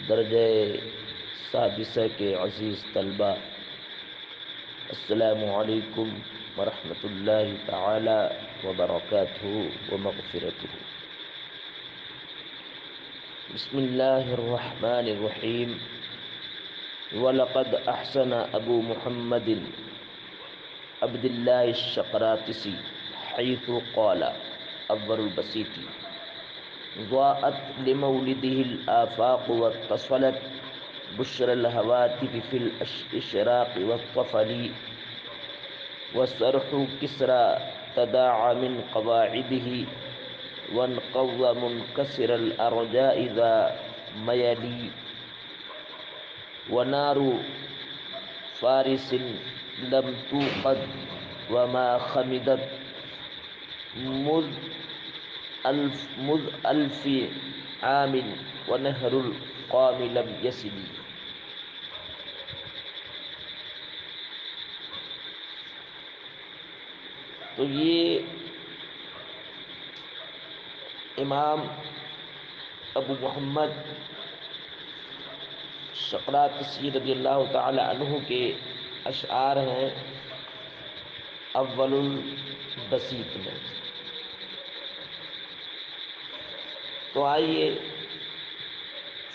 درجہ سادسہ کے عزیز طلبہ، السلام علیکم ورحمۃ اللہ تعالی وبرکاتہ ومغفرتہ۔ بسم اللہ الرحمن الرحیم۔ وَلَقَدْ أَحْسَنَ أَبُو مُحَمَّدٍ عبد اللہ الشقراطسی حیث قال اول البسیطی ضاءت لمولده الآفاق واتصلت بشر الهواتف في الاشراق والطفل وسرح كسرى تداعى من قواعده وانقض منكسر الأرجاء ذا ميلي ونار فارس لم توقد وما خمدت مذ ألف عام ونهر القام لم يسل۔ تو یہ امام ابو محمد شقراطسی رضی اللہ تعالی عنہ کے اشعار ہیں اول البسیط میں۔ تو آئیے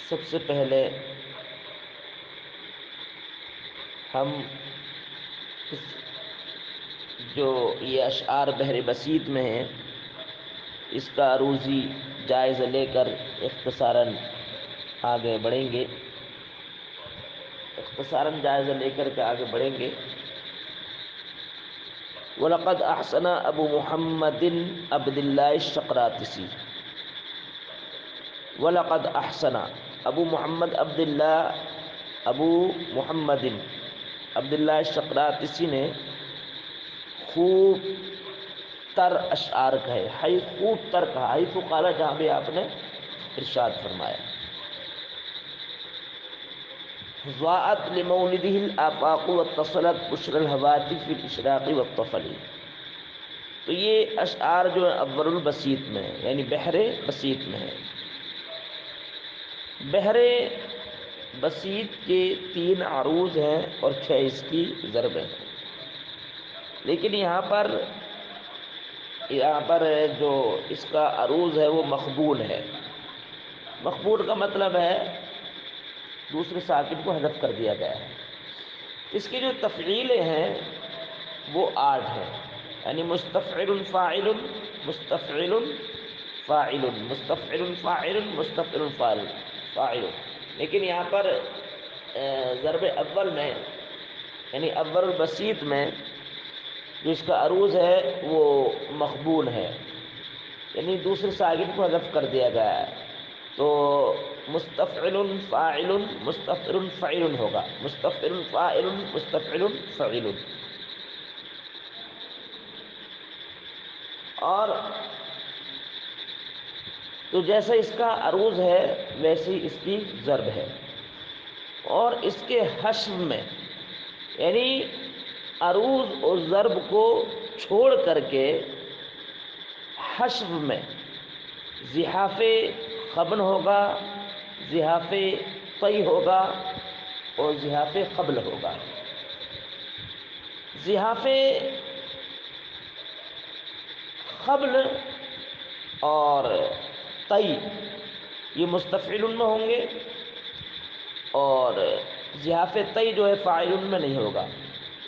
سب سے پہلے ہم جو یہ اشعار بحر بسیط میں ہیں اس کا عروضی جائزہ لے کر اختصاراً آگے بڑھیں گے، آگے بڑھیں گے۔ وَلَقَدْ أَحْسَنَ أَبُو مُحَمَّدٍ عبد اللہ الشقراطسی۔ وَلَقَدْ أَحْسَنَ ابو محمد عبد اللہ الشقراطسی نے خوب تر اشعار کہے، خوب تر کہا، حیث قال جہاں بھی آپ نے ارشاد فرمایا۔ ضاءت لمولده الآفاق واتصلت بشر الهواتف في الاشراق والطفل۔ تو یہ اشعار جو اول البسیط میں ہے، یعنی بحر بسیط میں ہے۔ بحر بسیط کے 3 عروض ہیں اور 6 اس کی ضربیں ہیں، لیکن یہاں پر جو اس کا عروض ہے وہ مخبول ہے۔ مخبول کا مطلب ہے دوسرے ساکن کو حذف کر دیا گیا ہے۔ اس کی جو تفعیلیں ہیں وہ 8 ہیں، یعنی مستفعل فاعل مستفعل فاعل مستفعل فاعل مستفعل فاعل، لیکن یہاں پر ضرب اول میں یعنی اول البسیط میں جو اس کا عروض ہے وہ مخبول ہے، یعنی دوسرے ساکن کو حذف کر دیا گیا ہے، تو مستفعل فاعل مستفعل فاعل ہوگا، مستفعل فاعل مستفعل فاعل۔ اور تو جیسا اس کا عروض ہے ویسی اس کی ضرب ہے، اور اس کے حشو میں یعنی عروض اور ضرب کو چھوڑ کر کے حشو میں زحاف خبن ہوگا، زحاف طی ہوگا اور زحاف قبل ہوگا۔ زحاف قبل اور طی یہ مستفعل میں ہوں گے، اور زحاف طی جو ہے فاعل میں نہیں ہوگا،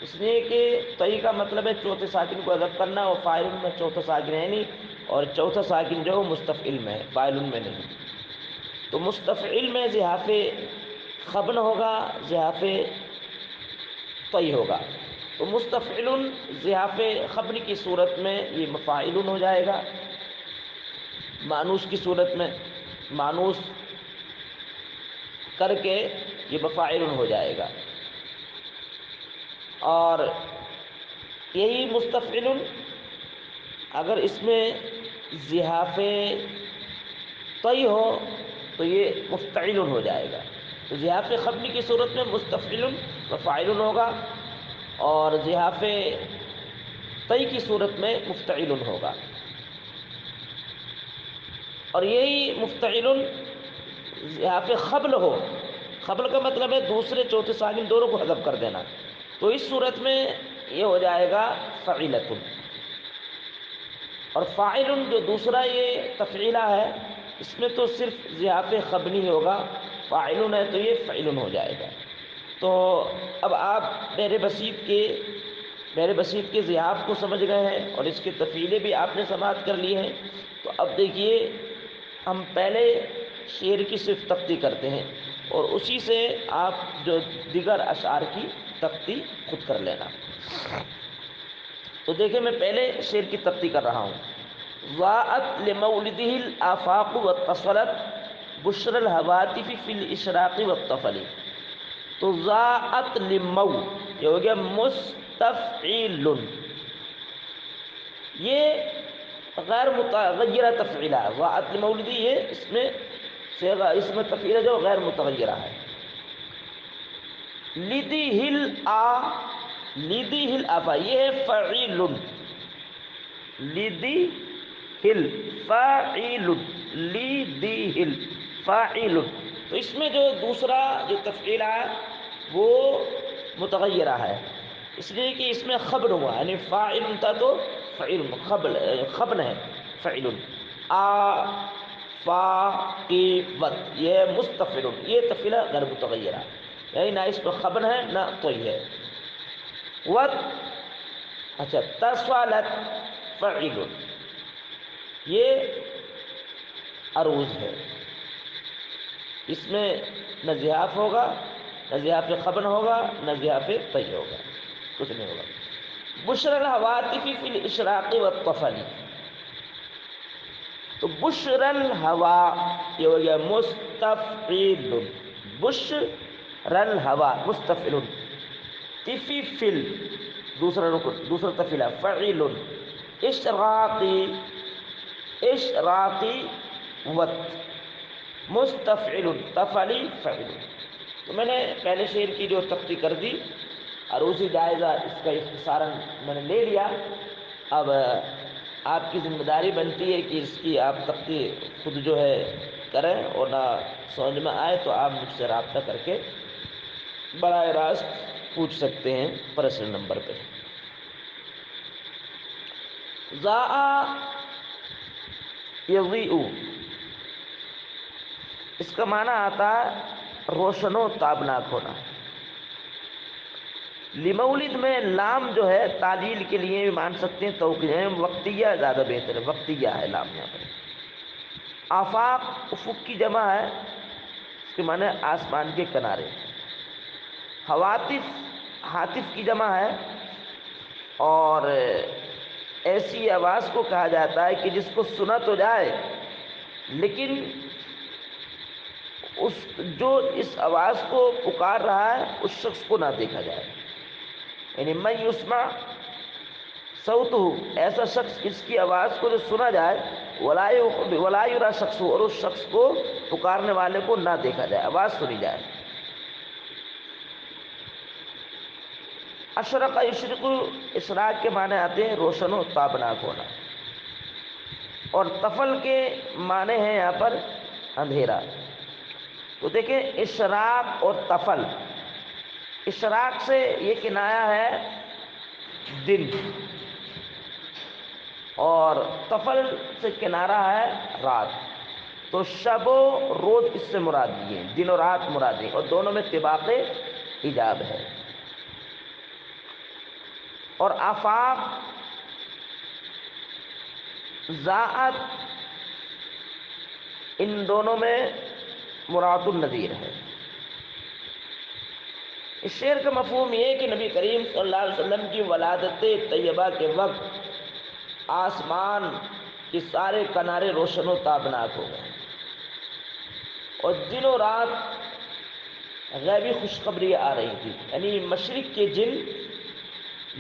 اس لیے کہ طی کا مطلب ہے چوتھے ساکن کو حذف کرنا، اور فاعل میں چوتھا ساکن ہے نہیں، اور چوتھا ساکن جو ہے مستفعل میں ہے، فاعل میں نہیں۔ تو مستفعل میں زحاف خبن ہوگا، زحاف طی ہوگا، تو مستفعل زحاف خبن کی صورت میں یہ مفاعل ہو جائے گا، مانوس کی صورت میں مانوس کر کے یہ مفاعل ہو جائے گا، اور یہی مستفعل اگر اس میں زحاف طی ہو تو یہ مفتعل ہو جائے گا۔ تو زحاف خبنی کی صورت میں مستفعل مفاعل ہوگا، اور زحاف طی کی صورت میں مفتعل ہوگا، اور یہی مفتعل یہاں پہ خبل ہو، خبل کا مطلب ہے دوسرے چوتھے ساکن دونوں کو حذف کر دینا، تو اس صورت میں یہ ہو جائے گا فعیلۃ. اور فاعل جو دوسرا یہ تفعیلہ ہے، اس میں تو صرف ضیاف خبنی ہوگا، فاعل ہے تو یہ فعل ہو جائے گا. تو اب آپ بیر بسیط کے ضیاف کو سمجھ گئے ہیں اور اس کے تفعیلیں بھی آپ نے سماعت کر لی ہیں. تو اب دیکھیے ہم پہلے شعر کی صرف تختی کرتے ہیں اور اسی سے آپ جو دیگر اشعار کی تختی خود کر لینا. تو دیکھیں میں پہلے شعر کی تختی کر رہا ہوں. ضاءت لمولده الآفاق واتصلت بشر الهواتف في الاشراق والطفل. تو ضاءت لمو یہ ہو گیا مستفعیل، یہ غیر متغیرہ تفعیلہ ہے. ضاءت لمولدی یہ اس میں تفعیلہ جو غیر متغیرہ ہے. لدی ہل آفا یہ ہے فعیل، لدی ہل فاعیل، لدی ہل فاعیل. تو اس میں جو دوسرا جو تفعیل ہے وہ متغیرہ ہے، اس لیے کہ اس میں خبر ہوا، یعنی فاعل تھا تو فعیل خبن ہے فعیل. آ فا کی وت یہ مستفعل، یہ تفعیلہ غیر متغیرہ، یعنی نہ اس پر خبر ہے نہ کوئی ہے. وت اچھا تصالت فعیل، یہ عروض ہے، اس میں نہ ضیاف ہوگا، نہ ضیاف خبر ہوگا، نہ ضیاف طی ہوگا، کچھ نہیں ہوگا. بشر الہواتف فی الاشراق والطفل. تو بشر الہوا یہ ہو گیا مستفعیل، بشر الہوا مستفعل. طفی فل دوسرا رکن دوسرا تفعیلہ فعیل. اشراقی اشراقی وت مستفعل تفعلی فعل. تو میں نے پہلے شعر کی جو تختی کر دی، عروضی جائزہ اس کا اختصاراً میں نے لے لیا. اب آپ کی ذمہ داری بنتی ہے کہ اس کی آپ تختی خود جو ہے کریں، اور نہ سمجھ میں آئے تو آپ مجھ سے رابطہ کر کے براہ راست پوچھ سکتے ہیں پرسنل نمبر پہ. ضاء یضیء اس کا معنی آتا ہے روشن و تابناک ہونا. لمولد میں لام جو ہے تعلیل کے لیے بھی مان سکتے ہیں، توقیع ہے، وقتیہ زیادہ بہتر ہے، وقتیہ ہے لام یہاں پر. آفاق افق کی جمع ہے، اس کے معنی آسمان کے کنارے. ہواتف ہاتف کی جمع ہے، اور ایسی آواز کو کہا جاتا ہے کہ جس کو سنا تو جائے لیکن جو اس آواز کو پکار رہا ہے اس شخص کو نہ دیکھا جائے. یعنی من یسمع صوتہ ایسا شخص اس کی آواز کو جو سنا جائے، ولا یرا شخص، اور اس شخص کو پکارنے والے کو نہ دیکھا جائے، آواز سنی جائے. اشرق یشرق اشراق کے معنی آتے ہیں روشن و تابناک ہونا، اور طفل کے معنی ہیں یہاں پر اندھیرا. تو دیکھیں اشراق اور طفل، اشراق سے یہ کنایا ہے دن، اور طفل سے کنارہ ہے رات. تو شب و روز اس سے مراد دیے، دن و رات مراد ہیں، اور دونوں میں طباق ایجاب ہے. اور آفاق ضاءت ان دونوں میں مراد النذیر ہے. اس شعر کا مفہوم یہ ہے کہ نبی کریم صلی اللہ علیہ وسلم کی ولادت طیبہ کے وقت آسمان کے سارے کنارے روشن و تابناک ہو گئے، اور دن و رات غیبی خوشخبری آ رہی تھی. یعنی مشرق کے جن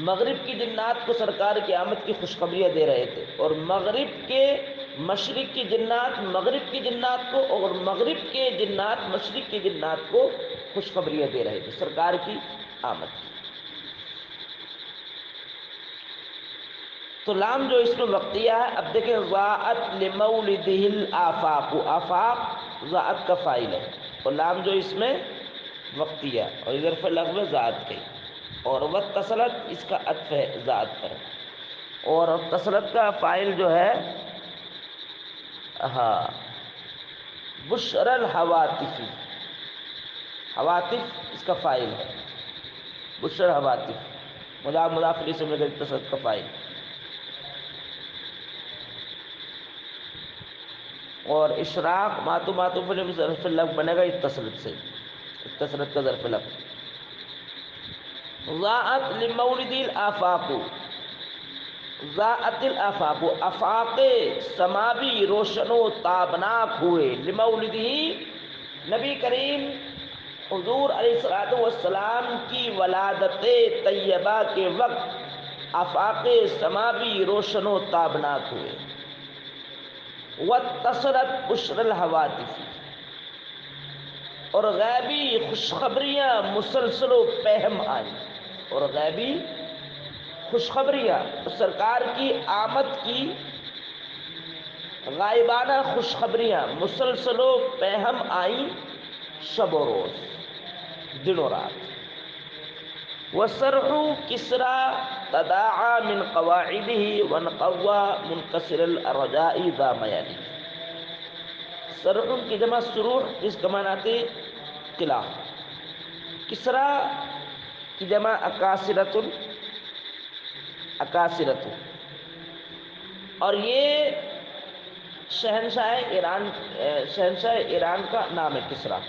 مغرب کی جنات کو سرکار کی آمد کی خوشخبریاں دے رہے تھے، اور مشرق کی جنات مغرب کی جنات کو، اور مغرب کے جنات مشرق کی جنات کو خوشخبریاں دے رہے تھے سرکار کی آمد کی. تو لام جو اس میں وقتیہ ہے. اب دیکھیں ضاءت لمولدہ الآفاق، آفاق ذات کا فاعل ہے، اور لام جو اس میں وقتیہ اور ظرف لغو میں ذات کی، اور واتصلت اس کا عطف ہے ذات پر، اور اتصلت کا فاعل جو ہے ہاں بشر الحواتفی، حواتف اس کا فاعل ہے، بشر حواتف مضاف مضاف الیہ سے مل کر اتصلت کا فاعل، اور اشراق ماتو معطوف علیہ ظرف لغو بنے گا اتصلت سے، اتصلت کا ظرف لغو. ضاءت لمولد الآفاق، ضاءت الآفاق، آفاق سماوی روشن و تابناک ہوئے، لمولدہ نبی کریم حضور علیہ الصلوۃ والسلام کی ولادت طیبہ کے وقت آفاق سماوی روشن و تابناک ہوئے. واتصلت بشر الحواتف، اور غیبی خوشخبریاں مسلسل و پہم آئیں، اور غیبی خوشخبریاں سرکار کی آمد کی غائبانہ خوشخبریاں مسلسل و پہم آئیں شب و روز، دن و رات. وَسَرْحُ كِسْرَى تَدَاعَى مِنْ قَوَاعِدِهِ وَانْقَوَّى مُنْكَسِرَ الْأَرْجَاءِ ذَا مَيَالٍ. سرح کی جمع سروح، اس کا معنی آتے قلعہ. کسرا کی جمع اکاسرت، اکاسرت، اور یہ شہنشاہ ایران کا نام ہے کسرا.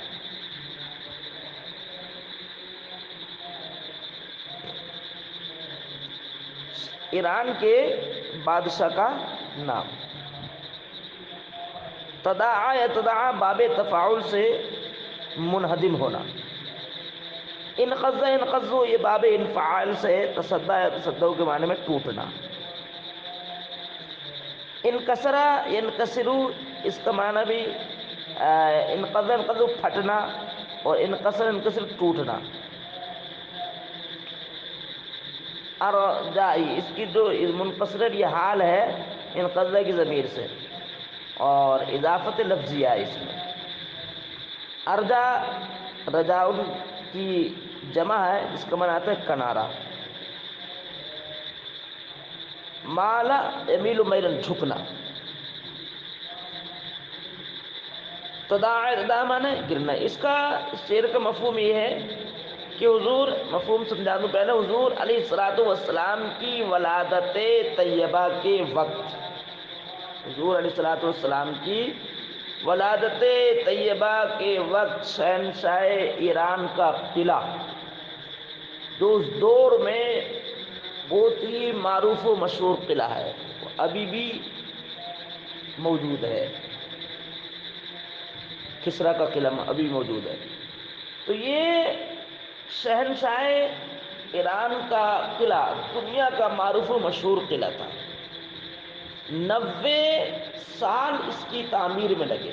ایران کے بادشاہ کا نام. تداعا یا تداعا باب تفاعل سے منہدم ہونا. انقض انقضو یہ باب انفعال سے تصدع یا تصدع کے معنی میں ٹوٹنا. انکسرا ینکسرو اس کا معنی بھی انقض انقضو پھٹنا، اور انکسر انکسر ٹوٹنا. ارجائی اس کی جو منقصر یہ حال ہے انقض کی ضمیر سے، اور اضافت لفظیہ اس میں. ارجا رجاء کی جمع ہے، اس کا معنی آتا ہے کنارہ. مالا یمیل میلن جھکنا. تداعا معنی گرنا. اس کا شعر کا مفہوم یہ ہے کہ حضور، مفہوم سمجھا دوں پہلے، حضور علیہ الصلوۃ والسلام کی ولادت طیبہ کے وقت، حضور علیہ الصلوۃ والسلام کی ولادت طیبہ کے وقت شہنشاہ ایران کا قلعہ جو اس دور میں بہت ہی معروف و مشہور قلعہ ہے، ابھی بھی موجود ہے. کسرا کا قلعہ ابھی موجود ہے. تو یہ شہنشاہ ایران کا قلعہ دنیا کا معروف و مشہور قلعہ تھا. 90 سال اس کی تعمیر میں لگے.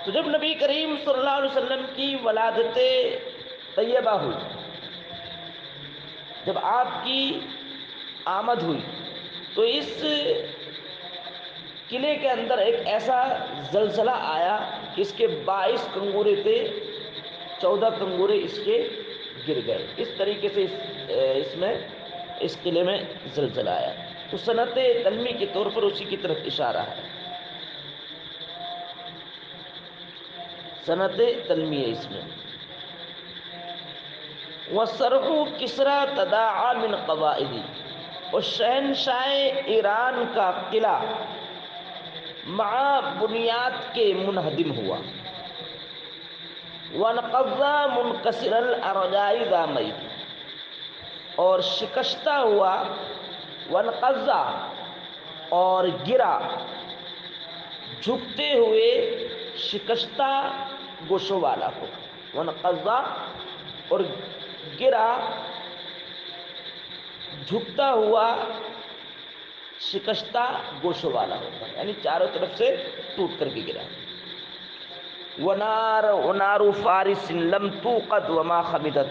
تو جب نبی کریم صلی اللہ علیہ وسلم کی ولادت طیبہ ہوئی، جب آپ کی آمد ہوئی، تو اس قلعے کے اندر ایک ایسا زلزلہ آیا کہ اس کے 22 کنگورے تھے، 14 کنگورے اس کے گر گئے. اس طریقے سے اس قلعے میں زلزلہ آیا. تو صنعت تلمی کے طور پر اسی کی طرف اشارہ ہے. صنعت تلمی ہے اس میں. وَسَرْحُ كِسْرَى تَدَاعَى مِنْ قَوَائِدِ، اور شہنشاہ ایران کا قلعہ مع بنیاد کے منہدم ہوا. وَانْقَضَّى مُنْكَسِرَ الْأَرْجَاءِ ذَا مَيْلٍ، اور شکستہ ہوا، وَانْقَضَّى اور گرا، جھکتے ہوئے شکستہ گوشوں والا ہو. وَانْقَضَّى اور گرا، جھکتا ہوا شکستہ گوشوں والا ہوتا، یعنی چاروں طرف سے ٹوٹ کر کے گرا. وَنَارُ فَارِسٍ لَمْ تُوقَدْ وَمَا خَمِدَتْ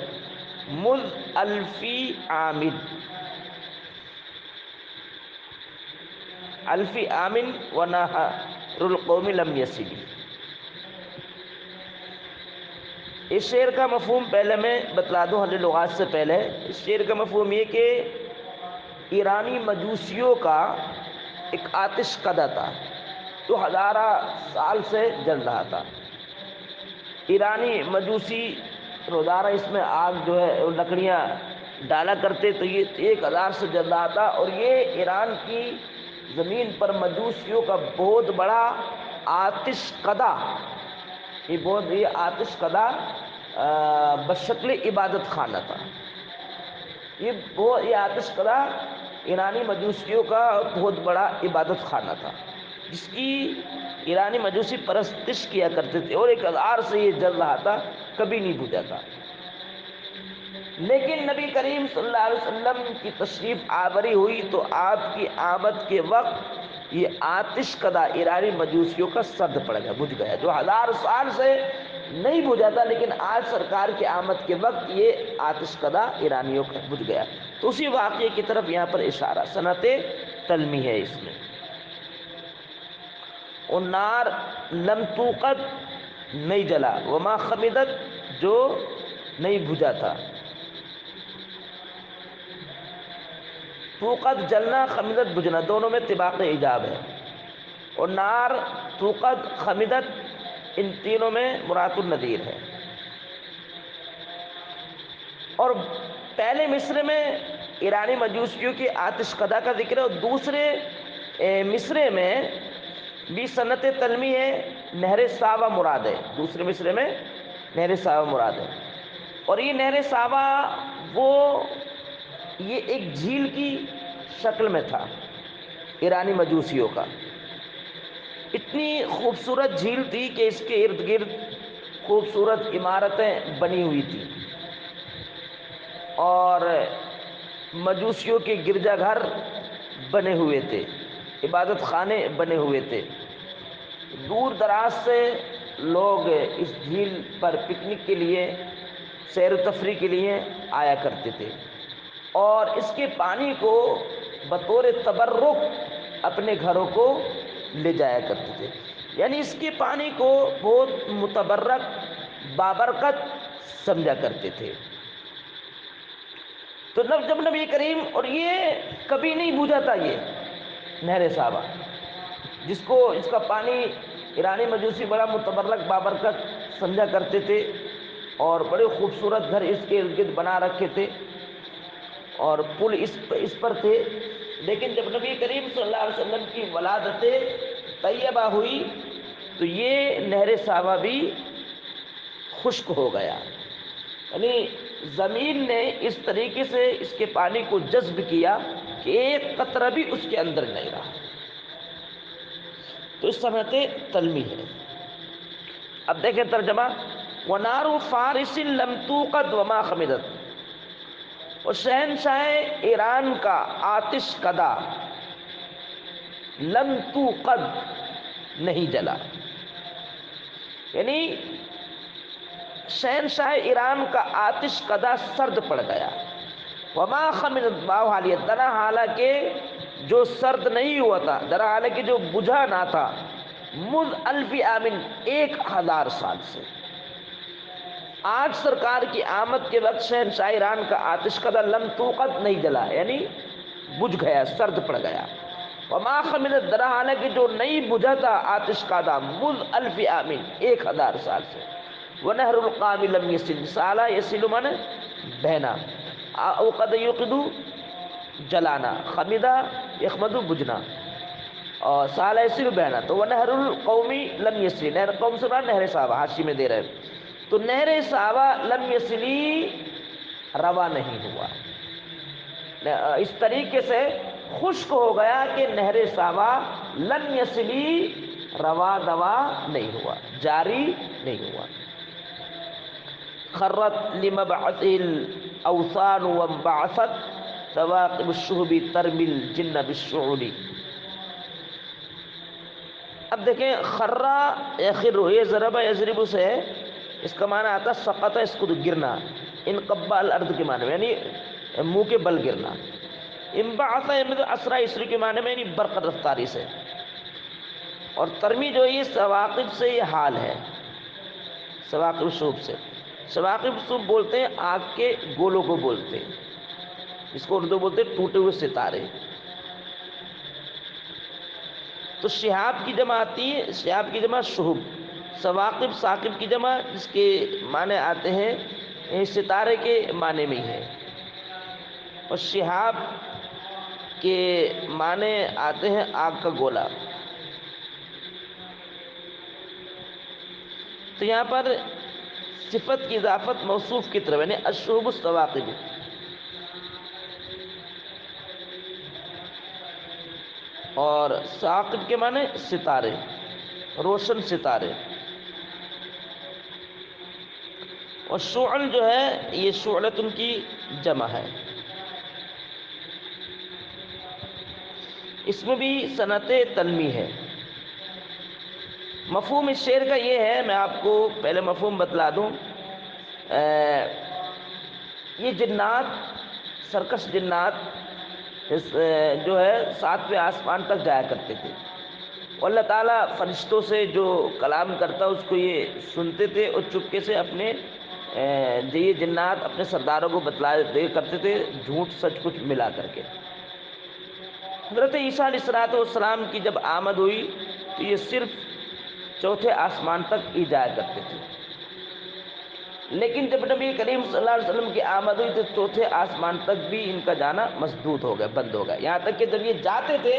مُذْ أَلْفِ عَامٍ، أَلْفِ عَامٍ وَنَهْرُ الْقَوْمِ لَمْ يَسِلِ. اس شعر کا مفہوم پہلے میں بتلا دوں ہر لغات سے پہلے. اس شعر کا مفہوم یہ کہ ایرانی مجوسیوں کا ایک آتش کدہ تھا جو ہزارہ سال سے جل رہا تھا. ایرانی مجوسی روزانہ اس میں آگ جو ہے لکڑیاں ڈالا کرتے تو یہ 1000 سے جل رہا تھا. اور یہ ایران کی زمین پر مجوسیوں کا بہت بڑا آتش کدہ، یہ آتش کدہ بشکل عبادت خانہ تھا. یہ آتش کدہ ایرانی مجوسیوں کا بہت بڑا عبادت خانہ تھا جس کی ایرانی مجوسی پرستش کیا کرتے تھے، اور 1000 سے یہ جل رہا تھا، کبھی نہیں بجھا تھا. لیکن نبی کریم صلی اللہ علیہ وسلم کی تشریف آوری ہوئی تو آپ کی آمد کے وقت یہ آتش کدہ ایرانی مجوسیوں کا سرد پڑ گیا، بجھ گیا، جو 1000 سال سے نہیں بجھا تھا، لیکن آج سرکار کی آمد کے وقت یہ آتش کدہ ایرانیوں کا بجھ گیا. تو اسی واقعے کی طرف یہاں پر اشارہ صنعت تلمی ہے اس میں. النار لم توقد نہیں جلا، وما خمدت جو نہیں بجھا تھا. توقد جلنا، خمدت بجھنا، دونوں میں طباق ایجاب ہے. اور نار، توقد، خمدت، ان تینوں میں مراد النذیر ہے. اور پہلے مصرے میں ایرانی مجوسیوں کی آتش کدہ کا ذکر ہے، اور دوسرے مصرے میں بھی صنعت تلمی ہے، نہر ساوا مراد ہے. دوسرے مصرے میں نہر ساوا مراد ہے. اور یہ نہر ساوا یہ ایک جھیل کی شکل میں تھا ایرانی مجوسیوں کا. اتنی خوبصورت جھیل تھی کہ اس کے ارد گرد خوبصورت عمارتیں بنی ہوئی تھیں، اور مجوسیوں کے گرجا گھر بنے ہوئے تھے، عبادت خانے بنے ہوئے تھے. دور دراز سے لوگ اس جھیل پر پکنک کے لیے، سیر و تفریح کے لیے آیا کرتے تھے، اور اس کے پانی کو بطور تبرک اپنے گھروں کو لے جایا کرتے تھے. یعنی اس کے پانی کو بہت متبرک، بابرکت سمجھا کرتے تھے. تو جب نبی کریم، اور یہ کبھی نہیں بجھا تھا، یہ نہر ساوا جس کا پانی ایرانی مجوسی بڑا متبرک، بابرکت سمجھا کرتے تھے، اور بڑے خوبصورت گھر اس کے ارد گرد بنا رکھے تھے، اور پل اس پر تھے. لیکن جب نبی کریم صلی اللہ علیہ وسلم کی ولادت طیبہ ہوئی تو یہ نہر ساوا بھی خشک ہو گیا. یعنی زمین نے اس طریقے سے اس کے پانی کو جذب کیا کہ ایک قطرہ بھی اس کے اندر نہیں رہا. تو اس صنعت تلمی ہے. اب دیکھیں ترجمہ: وَنَارُ فَارِسٍ لَمْ تُوقَدْ وَمَا خَمِدَتْ. اور شہنشاہ ایران کا آتش کدہ لم توقد نہیں جلا، یعنی شہنشاہ ایران کا آتش کدہ سرد پڑ گیا. وما خمدت باحالیت، درا حالانکہ جو سرد نہیں ہوا تھا، درا حالانکہ جو بجھا نہ تھا، مذ الف عامن 1000 سال سے. آج سرکار کی آمد کے وقت شہنشاہ ایران کا آتش کدہ لم توقد نہیں جلا، یعنی بجھ گیا، سرد پڑ گیا. وما خمدت، درا حالانکہ جو نہیں بجھا تھا آتش کدہ، مذ الف عامن 1000 سال سے. ونہر القام لم یسل، سالہ یسل من بہنا، اوقد یوقد جلانا، خمدہ یخمد بجھنا، اور سالہ یسل بہنا. تو ونہر القومی لم یسلی، نہر قوم سے مراد نہر ساوا، حاشی میں دے رہے ہیں. تو نہر ساوا لم یسلی روا نہیں ہوا، اس طریقے سے خشک ہو گیا کہ نہر ساوا لم یسلی روا دوا نہیں ہوا، جاری نہیں ہوا. خرت لمبعث الاوثان وانبعثت ثواقب الشهب ترمي الجن بالشعل. اب دیکھیں خرہ یخر، یہ ضربہ یضرب سے ہے، اس کا معنی آتا ہے سقط، اس کو گرنا. انقبہ الارض کے معنی میں یعنی منہ کے بل گرنا. انبعث اسرا، اسری کے معنی میں یعنی برق رفتاری سے. اور ترمی جو یہ ثواقب سے، یہ حال ہے ثواقب الشهب سے. سواقب صبح بولتے ہیں آگ کے گولوں کو بولتے ہیں، اس کو اردو بولتے ہیں ٹوٹے ہوئے ستارے۔ تو شہاب کی جمع آتی ہے، شہاب کی جمع شہب، ثواقب ثاقب کی جمع جس کے معنی آتے ہیں ستارے کے معنی میں ہے، اور شہاب کے معنی آتے ہیں آگ کا گولا۔ تو یہاں پر صفت کی اضافت موصوف کی طرف، یعنی الشہب الثواقب، اور ثاقب کے معنی ستارے، روشن ستارے۔ اور شعل جو ہے یہ شعلت ان کی جمع ہے، اس میں بھی صنعت تنمیہ ہے۔ مفہوم اس شعر کا یہ ہے، میں آپ کو پہلے مفہوم بتلا دوں۔ یہ جنات، سرکش جنات جو ہے 7ویں آسمان تک جایا کرتے تھے، اور اللہ تعالیٰ فرشتوں سے جو کلام کرتا اس کو یہ سنتے تھے، اور چپکے سے اپنے یہ جنات اپنے سرداروں کو بتلا دے کرتے تھے، جھوٹ سچ کچھ ملا کر کے۔ حضرت عیسیٰ علیہ السلام کی جب آمد ہوئی تو یہ صرف 4تھے آسمان تک ہی جایا کرتے تھے، لیکن جب نبی کریم صلی اللہ علیہ وسلم کی آمد ہوئی تو 4تھے آسمان تک بھی ان کا جانا مسدود ہو گیا، بند ہو گیا، یہاں تک کہ جب یہ جاتے تھے،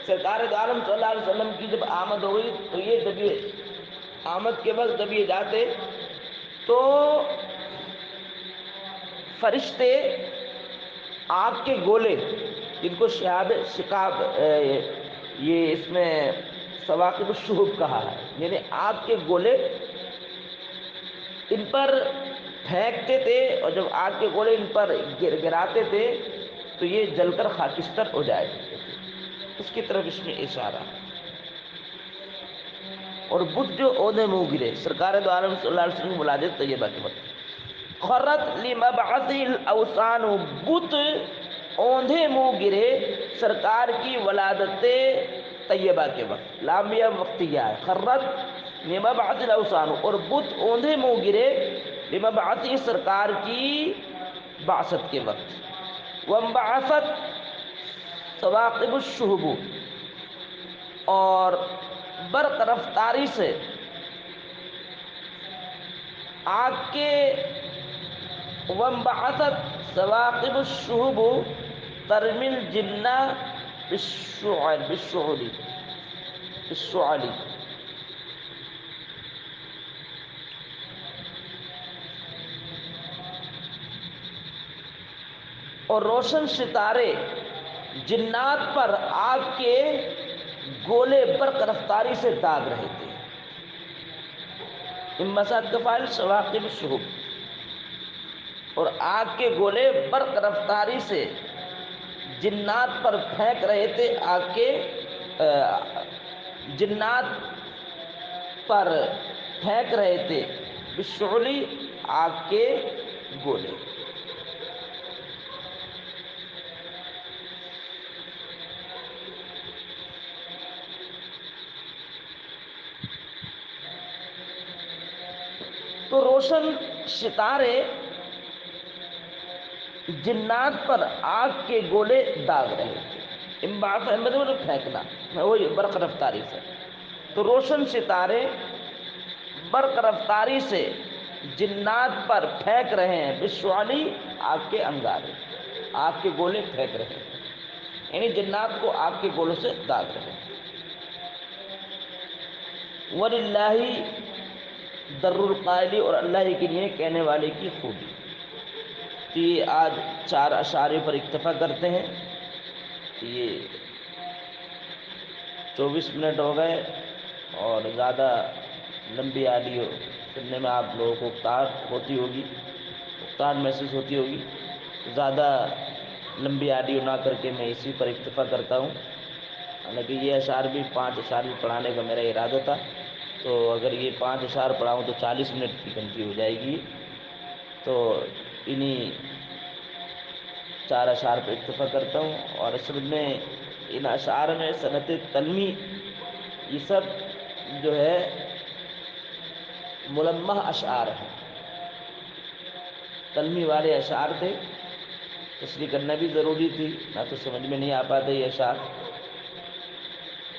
سرکار دو عالم صلی اللہ علیہ وسلم کی جب آمد ہو گئی تو یہ جب یہ آمد کے وقت جب یہ جاتے تو فرشتے آگ کے گولے، جن کو شہاب شقاب یہ اس میں ثواقب الشہب کہا ہے، یعنی آگ کے گولے ان پر پھینکتے تھے، اور جب آگ کے گولے ان پر گراتے تھے تو یہ جل کر خاکستر ہو جائے کرتے تھے، اس کی طرف اس میں اشارہ۔ اور بت جو اوندھے منہ گرے، سرکار دو عالم صلی اللہ علیہ وسلم کی ولادت طیبہ کے وقت، خرت لمبعث الاوثان، بت اوندھے منہ گرے سرکار کی ولادت طیبہ کے وقت، لامیہ وقتیہ ہے، خرت لمبعث الاوثان، اور بت اوندھے منہ گرے لمبعث سرکار کی بعثت کے وقت، وانبعثت ثواقب الشہب، اور برق رفتاری سے آگ کے، وانبعثت ثواقب الشہب ترمی الجن بالشعل، اور روشن ستارے جنات پر آگ کے گولے برق رفتاری سے داغ رہے تھے۔ انبساط کا فاعل ثواقب الشہب، اور آگ کے گولے برق رفتاری سے جنات پر پھینک رہے تھے، آگ کے جنات پر پھینک رہے تھے، بالشعل، آگ کے گولے۔ تو روشن ستارے جنات پر آگ کے گولے داغ رہے تھے، انبعاث مطلب پھینکنا، وہی برق رفتاری سے۔ تو روشن ستارے برق رفتاری سے جنات پر پھینک رہے ہیں، بالشعل، آگ کے انگارے، آگ کے گولے پھینک رہے ہیں، یعنی جنات کو آگ کے گولوں سے داغ رہے ہیں۔ وَلِلَّهِ در القائل، اور اللہ ہی کے لیے کہنے والے کی خوبی۔ تو یہ آج 4 اشعار پر اکتفا کرتے ہیں، یہ 24 منٹ ہو گئے، اور زیادہ لمبی آڈیو سننے میں آپ لوگوں کو اکتاہٹ ہوتی ہوگی، اکتاہٹ محسوس ہوتی ہوگی، زیادہ لمبی آڈیو نہ کر کے میں اسی پر اکتفا کرتا ہوں۔ حالانکہ یہ اشعار بھی 5 اشعار بھی پڑھانے کا میرا ارادہ تھا، تو اگر یہ 5 اشعار پڑھاؤں تو 40 منٹ کی گھنٹی ہو جائے گی، تو انہی 4 اشعار پر اکتفا کرتا ہوں۔ اور اصل میں ان اشعار میں صنعت تنمیہ یہ سب جو ہے ملمح اشعار ہیں، تلمی والے اشعار تھے، تشریح کرنا بھی ضروری تھی، نہ تو سمجھ میں نہیں آ پاتے یہ اشعار،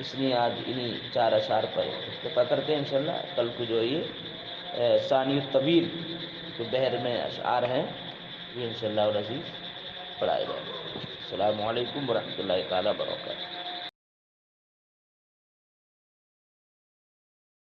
اس لیے آج انہی 4 اشعار پر اکتفا کرتے ہیں انشاءاللہ۔ کل کو جو یہ ثانی الطویل جو بحر میں اشعار ہیں یہ انشاءاللہ العزیز پڑھائے جائیں گے۔ السلام علیکم ورحمۃ اللہ تعالیٰ وبرکاتہ۔